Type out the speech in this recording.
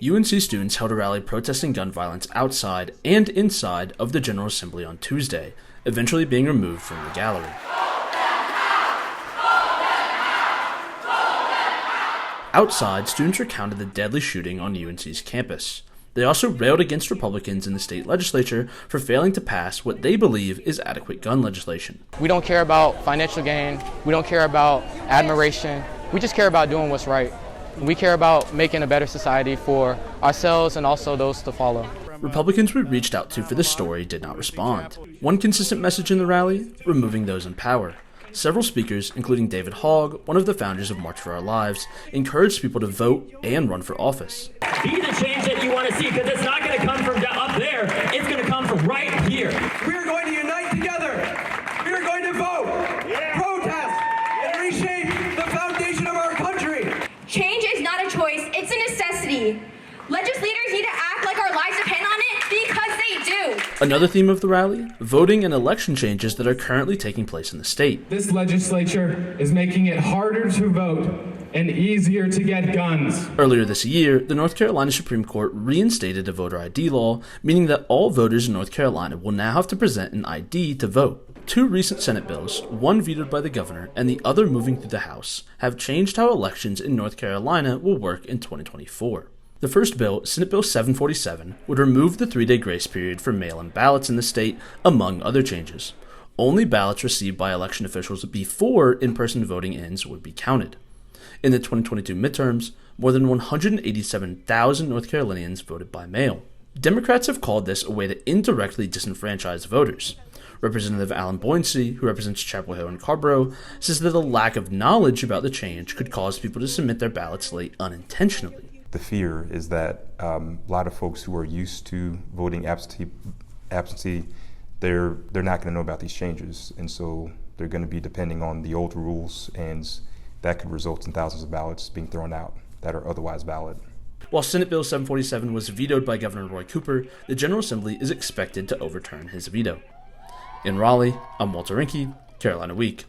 UNC students held a rally protesting gun violence outside and inside of the General Assembly on Tuesday, eventually being removed from the gallery. Outside, students recounted the deadly shooting on UNC's campus. They also railed against Republicans in the state legislature for failing to pass what they believe is adequate gun legislation. We don't care about financial gain. We don't care about admiration. We just care about doing what's right. We care about making a better society for ourselves and also those to follow. Republicans we reached out to for this story did not respond. One consistent message in the rally: removing those in power. Several speakers, including David Hogg, one of the founders of March for Our Lives, encouraged people to vote and run for office. Be the change that you want to see, because it's not going to come from up there, it's going to come from right here. We are going to unite together. We are going to vote, protest, and reshape the foundation of our country. Change is not a choice, it's a necessity. Legislators need to act like our lives depend on it, because they do. Another theme of the rally: voting and election changes that are currently taking place in the state. This legislature is making it harder to vote and easier to get guns. Earlier this year, the North Carolina Supreme Court reinstated a voter ID law, meaning that all voters in North Carolina will now have to present an ID to vote. Two recent Senate bills, one vetoed by the governor and the other moving through the House, have changed how elections in North Carolina will work in 2024. The first bill, Senate Bill 747, would remove the 3-day grace period for mail-in ballots in the state, among other changes. Only ballots received by election officials before in-person voting ends would be counted. In the 2022 midterms, more than 187,000 North Carolinians voted by mail. Democrats have called this a way to indirectly disenfranchise voters. Representative Alan Boyncey, who represents Chapel Hill and Carborough, says that a lack of knowledge about the change could cause people to submit their ballots late unintentionally. The fear is that a lot of folks who are used to voting absentee, they're not going to know about these changes, and so they're going to be depending on the old rules, and that could result in thousands of ballots being thrown out that are otherwise valid. While Senate Bill 747 was vetoed by Governor Roy Cooper, the General Assembly is expected to overturn his veto. In Raleigh, I'm Walter Rinke, Carolina Week.